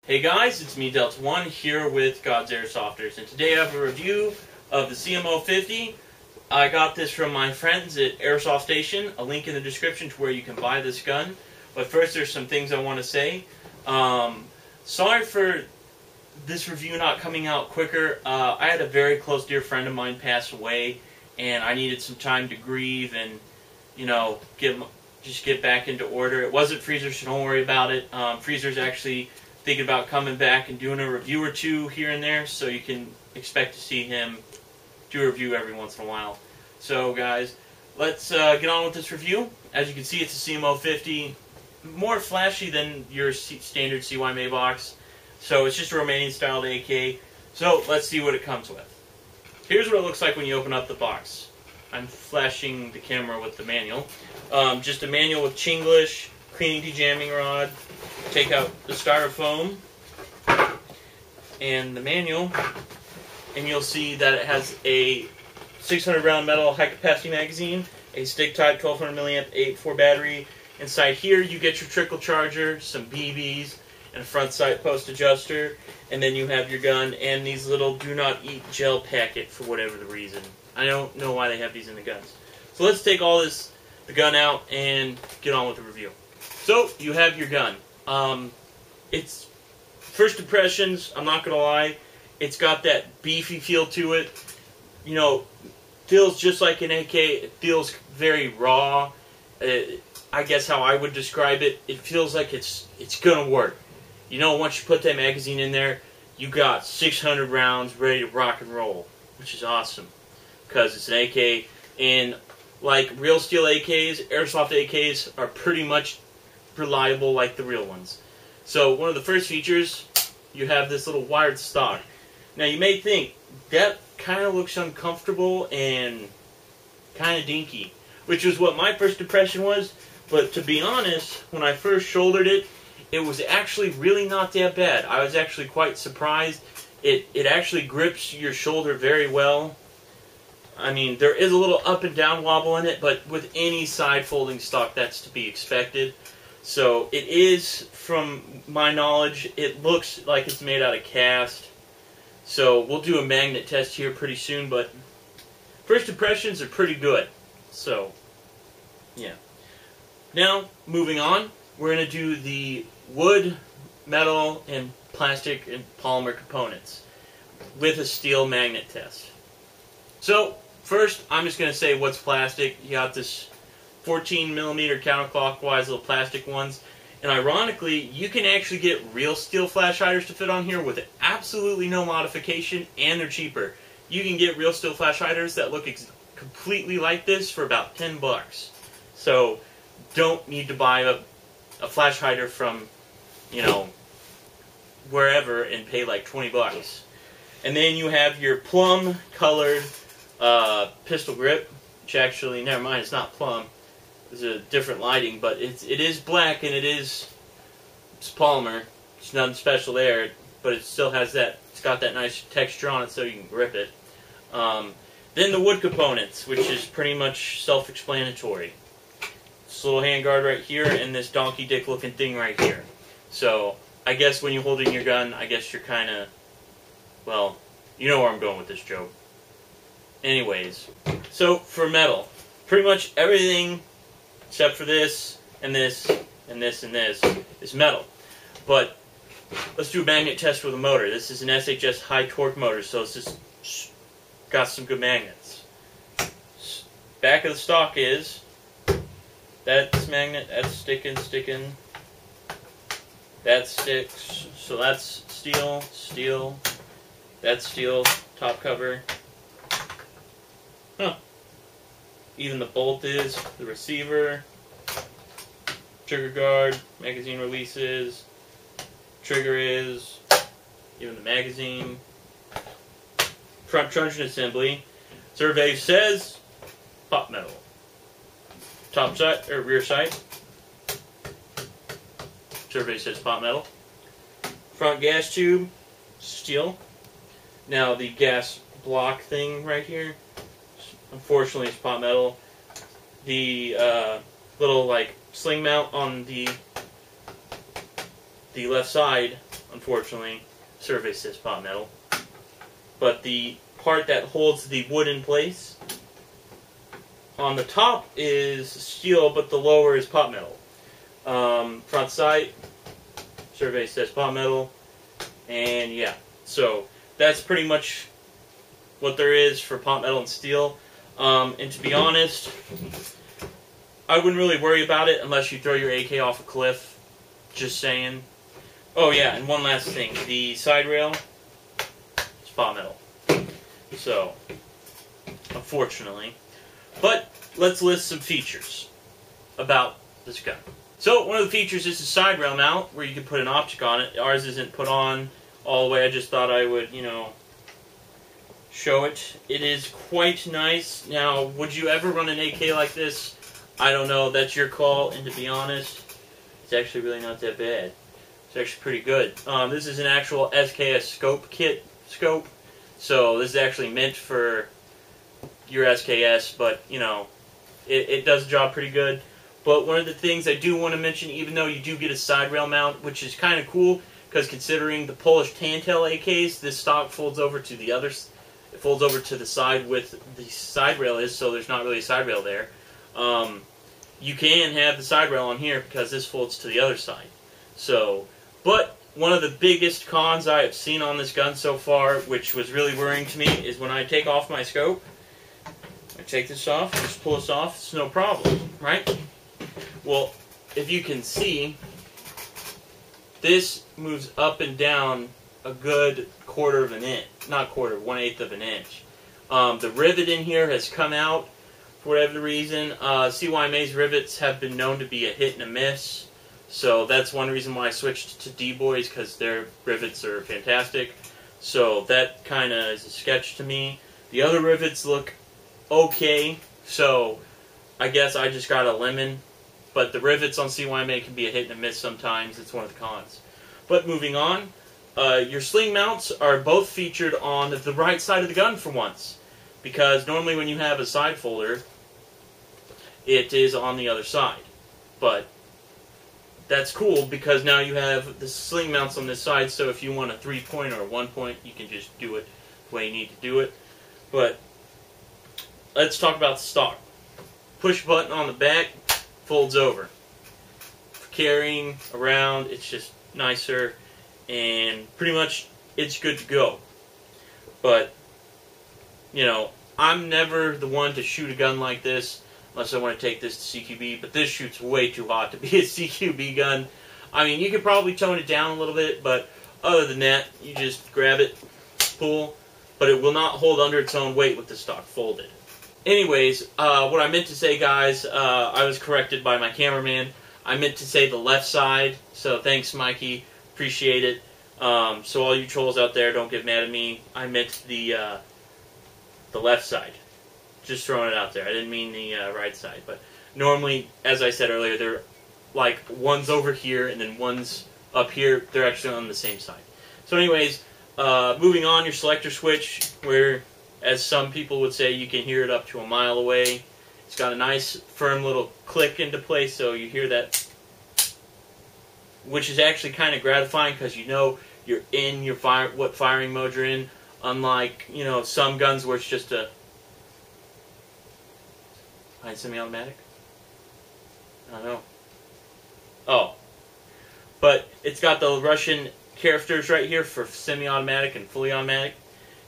Hey guys, it's me Delta1 here with God's Airsofters, and today I have a review of the CM050. I got this from my friends at Airsoft Station, a link in the description to where you can buy this gun. But first there's some things I want to say. Sorry for this review not coming out quicker. I had a very close dear friend of mine pass away, and I needed some time to grieve and, you know, just get back into order. It wasn't Freezer, so don't worry about it. Freezer's actually thinking about coming back and doing a review or two here and there, so you can expect to see him do a review every once in a while. So guys, let's get on with this review. As you can see, it's a CM050, more flashy than your standard CYMA box. So it's just a Romanian styled AK. So let's see what it comes with. Here's what it looks like when you open up the box. I'm flashing the camera with the manual. Just a manual with Chinglish, cleaning dejamming rod. Take out the styrofoam and the manual, and you'll see that it has a 600 round metal high capacity magazine, a stick type 1200 milliamp 8.4 battery. Inside here you get your trickle charger, some BBs, and a front sight post adjuster, and then you have your gun and these little do not eat gel packet for whatever the reason. I don't know why they have these in the guns. So let's take the gun out and get on with the review. So you have your gun. It's first impressions, I'm not gonna lie, it's got that beefy feel to it. You know, feels just like an AK. It feels very raw. I guess how I would describe it, it feels like it's gonna work. You know, once you put that magazine in there, you got 600 rounds ready to rock and roll, which is awesome because it's an AK. And like real steel AKs, airsoft AKs are pretty much reliable like the real ones. So one of the first features, you have this little wired stock. Now you may think that kind of looks uncomfortable and kind of dinky, which was what my first impression was. But to be honest, when I first shouldered it, it was actually really not that bad. I was actually quite surprised. It actually grips your shoulder very well. I mean, there is a little up and down wobble in it, but with any side folding stock, that's to be expected. So it is, from my knowledge, it looks like it's made out of cast. So we'll do a magnet test here pretty soon, but first impressions are pretty good. So, yeah. Now, moving on, we're going to do the wood, metal, and plastic and polymer components with a steel magnet test. So, first, I'm just going to say what's plastic. You got this 14 millimeter counterclockwise little plastic ones, and ironically you can actually get real steel flash hiders to fit on here with absolutely no modification, and they're cheaper. You can get real steel flash hiders that look completely like this for about 10 bucks. So don't need to buy a flash hider from, you know, wherever and pay like 20 bucks. And then you have your plum colored pistol grip, which actually, never mind, it's not plum. It's a different lighting, but it is black and it's polymer. It's nothing special there, but it still has that. It's got that nice texture on it, so you can grip it. Then the wood components, which is pretty much self-explanatory. This little handguard right here and this donkey dick looking thing right here. So I guess when you're holding your gun, I guess you're kind of, well, you know where I'm going with this joke. Anyways, so for metal, pretty much everything except for this, and this, and this, and this, is metal. But let's do a magnet test with a motor. This is an SHS high torque motor, so it's just got some good magnets. Back of the stock is, that's magnet, that's sticking, that sticks, so that's steel, that's steel, top cover. Huh. Even the bolt is, the receiver, trigger guard, magazine releases, trigger is, even the magazine, front truncheon assembly. Survey says pot metal. Top sight or rear sight. Survey says pot metal. Front gas tube, steel. Now the gas block thing right here, unfortunately, it's pot metal. The little like sling mount on the left side, unfortunately. Survey says pot metal. But the part that holds the wood in place on the top is steel, but the lower is pot metal. Front sight, survey says pot metal, and yeah, so that's pretty much what there is for pot metal and steel. And to be honest, I wouldn't really worry about it unless you throw your AK off a cliff. Just saying. Oh yeah, and one last thing, the side rail is pot metal. So, unfortunately. But let's list some features about this gun. So, one of the features is the side rail mount, where you can put an optic on it. Ours isn't put on all the way. I just thought I would, show it. It is quite nice. Now, would you ever run an AK like this? I don't know. That's your call. And to be honest, it's actually really not that bad. It's actually pretty good. This is an actual SKS scope. So, this is actually meant for your SKS, but, it does the job pretty good. But one of the things I do want to mention, even though you do get a side rail mount, which is kind of cool, because considering the Polish Tantel AKs, this stock folds over to the other, it folds over to the side with the side rail is, so there's not really a side rail there. You can have the side rail on here because this folds to the other side. So, but one of the biggest cons I have seen on this gun so far, which was really worrying to me, is when I take off my scope, I take this off, just pull this off, it's no problem, right? Well, if you can see, this moves up and down a good quarter of an inch. Not quarter, 1/8 of an inch. The rivet in here has come out for whatever reason. CYMA's rivets have been known to be a hit and a miss. So that's one reason why I switched to D-Boys, because their rivets are fantastic. So that kind of is a sketch to me. The other rivets look okay, so I guess I just got a lemon. But the rivets on CYMA can be a hit and a miss sometimes. It's one of the cons. But moving on, your sling mounts are both featured on the right side of the gun for once. Because normally when you have a side folder, it is on the other side. But that's cool because now you have the sling mounts on this side, so if you want a 3-point or a 1-point, you can just do it the way you need to do it. But let's talk about the stock. Push button on the back, folds over. For carrying around, it's just nicer, and pretty much it's good to go. But, I'm never the one to shoot a gun like this unless I want to take this to CQB, but this shoots way too hot to be a CQB gun. I mean, you could probably tone it down a little bit, but other than that, you just grab it, pull, but it will not hold under its own weight with the stock folded. Anyways, what I meant to say, guys, I was corrected by my cameraman. I meant to say the left side, so thanks, Mikey. Appreciate it. So all you trolls out there, don't get mad at me. I meant the left side. Just throwing it out there. I didn't mean the right side. But normally, as I said earlier, they're like one's over here and then one's up here. They're actually on the same side. So anyways, moving on, your selector switch, where, as some people would say, you can hear it up to a mile away. It's got a nice, firm little click into place, so you hear that, which is actually kind of gratifying because you're in your what firing mode you're in. Unlike, some guns where it's just a semi-automatic? I don't know. Oh. But it's got the Russian characters right here for semi-automatic and fully automatic.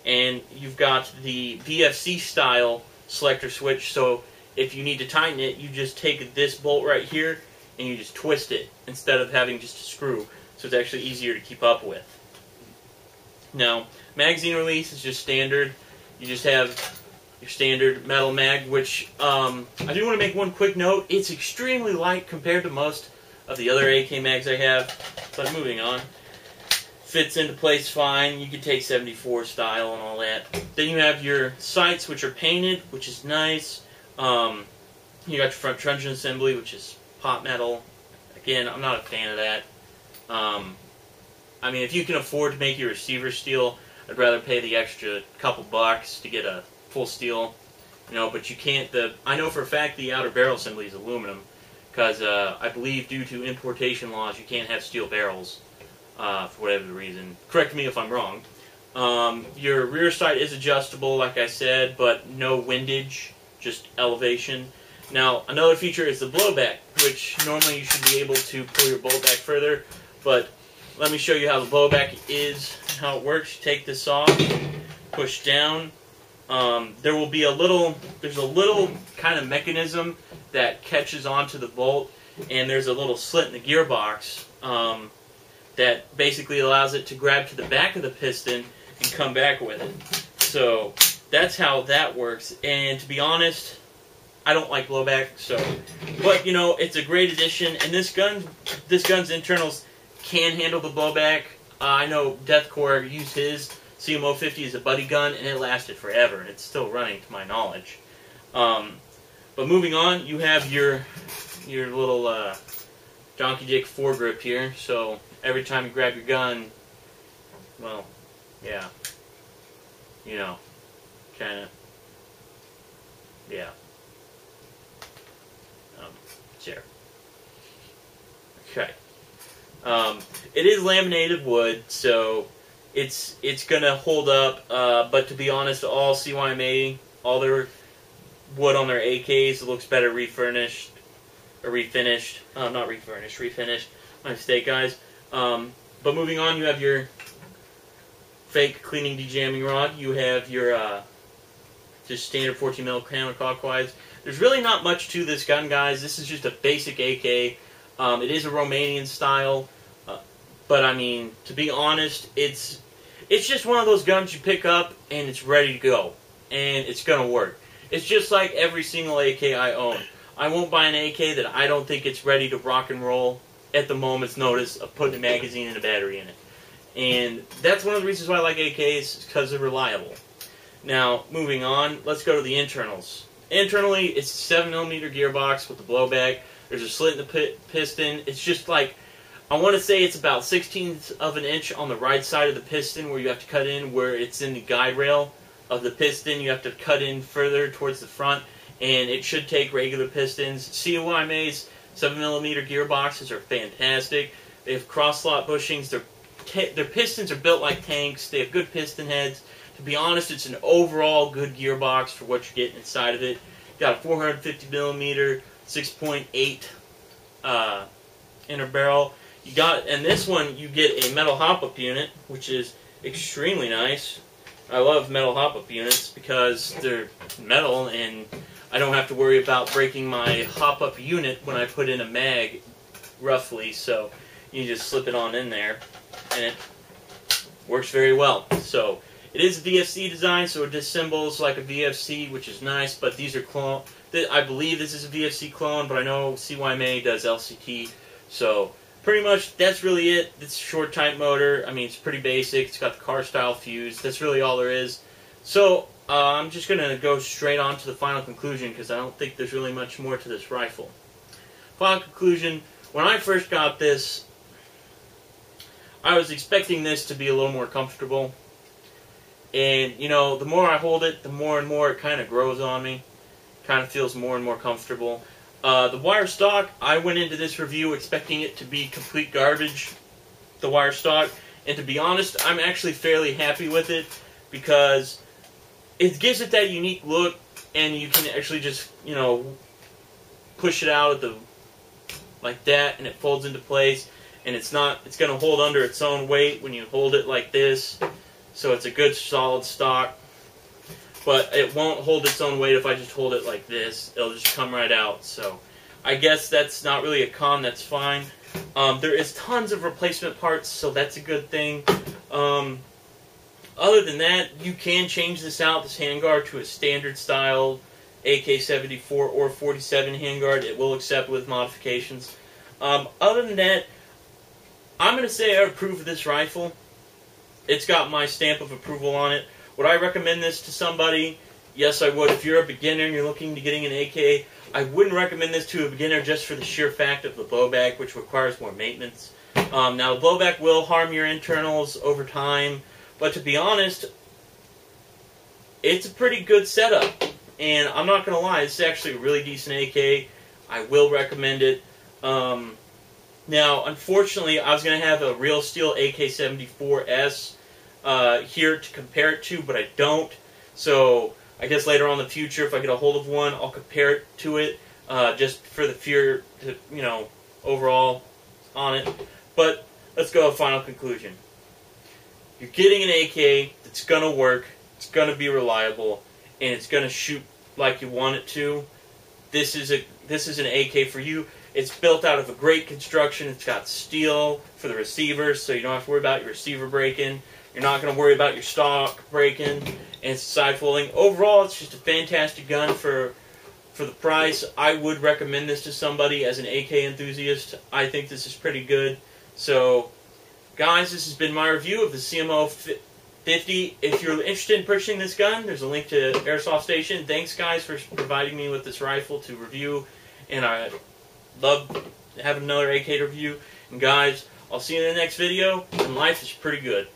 And you've got the VFC style selector switch, so if you need to tighten it, you just take this bolt right here and you just twist it instead of having just a screw. So it's actually easier to keep up with. Now, magazine release is just standard. You just have your standard metal mag, which I do want to make one quick note. It's extremely light compared to most of the other AK mags I have. But moving on. Fits into place fine. You can take 74 style and all that. Then you have your sights, which are painted, which is nice. You got your front truncheon assembly, which is pot metal. Again, I'm not a fan of that. I mean, if you can afford to make your receiver steel, I'd rather pay the extra couple bucks to get a full steel. But you can't. I know for a fact the outer barrel assembly is aluminum, because I believe due to importation laws, you can't have steel barrels. for whatever reason. Correct me if I'm wrong. Your rear sight is adjustable, like I said, but no windage, just elevation. Now, another feature is the blowback, which normally you should be able to pull your bolt back further, but let me show you how the blowback is, how it works. You take this off, push down. There's a little kind of mechanism that catches onto the bolt, and there's a little slit in the gearbox that basically allows it to grab to the back of the piston and come back with it. So that's how that works. And to be honest, I don't like blowback. But you know, it's a great addition. And this gun's internals can handle the blowback. I know Deathcore used his CM050 as a buddy gun, and it lasted forever. It's still running, to my knowledge. But moving on, you have your little Donkey Dick foregrip here. So every time you grab your gun, well, yeah, you know, kind of, yeah. Chair. Okay. It is laminated wood, so it's gonna hold up. But to be honest, all CYMA, all their wood on their AKs, it looks better refinished. Not refurnished, refinished. My mistake, guys. But moving on, you have your fake cleaning dejamming rod. You have your just standard 14 mil counterclockwise. There's really not much to this gun, guys. This is just a basic AK. It is a Romanian style, but I mean, to be honest, it's just one of those guns you pick up and it's ready to go, and it's gonna work. It's just like every single AK I own. I won't buy an AK that I don't think it's ready to rock and roll at the moment's notice of putting a magazine and a battery in it. And that's one of the reasons why I like AKs, because they're reliable. Now, moving on, let's go to the internals. Internally, it's a 7mm gearbox with the blowback. There's a slit in the piston. It's just like, I want to say it's about 1/16 of an inch on the right side of the piston where you have to cut in, where it's in the guide rail of the piston. You have to cut in further towards the front, and it should take regular pistons. CYMA's 7mm gearboxes are fantastic. They have cross-slot bushings. Their pistons are built like tanks. They have good piston heads. To be honest, it's an overall good gearbox for what you're getting inside of it. You got a 450mm 6.8 inner barrel. And this one you get a metal hop-up unit, which is extremely nice. I love metal hop-up units because they're metal, and I don't have to worry about breaking my hop-up unit when I put in a mag, roughly. So you just slip it on in there, and it works very well. So it is a VFC design, so it disassembles like a VFC, which is nice, but these are clone. I believe this is a VFC clone, but I know CYMA does LCT, so pretty much that's really it. It's a short type motor. I mean, it's pretty basic. It's got the car style fuse. That's really all there is. So I'm just going to go straight on to the final conclusion, because I don't think there's really much more to this rifle. Final conclusion, when I first got this, I was expecting this to be a little more comfortable. And, you know, the more I hold it, the more and more it kind of grows on me. Kind of feels more and more comfortable. The wire stock, I went into this review expecting it to be complete garbage, the wire stock. And to be honest, I'm actually fairly happy with it, because it gives it that unique look, and you can actually just, you know, push it out like that, and it folds into place. And it's going to hold under its own weight when you hold it like this. So it's a good solid stock, but it won't hold its own weight if I just hold it like this. It'll just come right out. So I guess that's not really a con. That's fine. There is tons of replacement parts, so that's a good thing. Other than that, you can change this handguard, to a standard style AK-74 or 47 handguard. It will accept with modifications. Other than that, I'm going to say I approve of this rifle. It's got my stamp of approval on it. Would I recommend this to somebody? Yes, I would. If you're a beginner and you're looking to getting an AK, I wouldn't recommend this to a beginner just for the sheer fact of the blowback, which requires more maintenance. Now, the blowback will harm your internals over time, but to be honest, it's a pretty good setup. And I'm not going to lie, it's actually a really decent AK. I will recommend it. Now, unfortunately, I was going to have a real steel AK-74S here to compare it to, but I don't. So I guess later on in the future, if I get a hold of one, I'll compare it to it, just for the fear to, overall on it. But let's go to a final conclusion. You're getting an AK that's going to work, it's going to be reliable, and it's going to shoot like you want it to. This is an AK for you. It's built out of a great construction. It's got steel for the receivers, so you don't have to worry about your receiver breaking. You're not going to worry about your stock breaking, and it's side folding. Overall, it's just a fantastic gun for the price. I would recommend this to somebody as an AK enthusiast. I think this is pretty good. So, guys, this has been my review of the CYMA If you're interested in purchasing this gun, there's a link to Airsoft Station. Thanks, guys, for providing me with this rifle to review, and I love having another AK to review. And guys, I'll see you in the next video, and life is pretty good.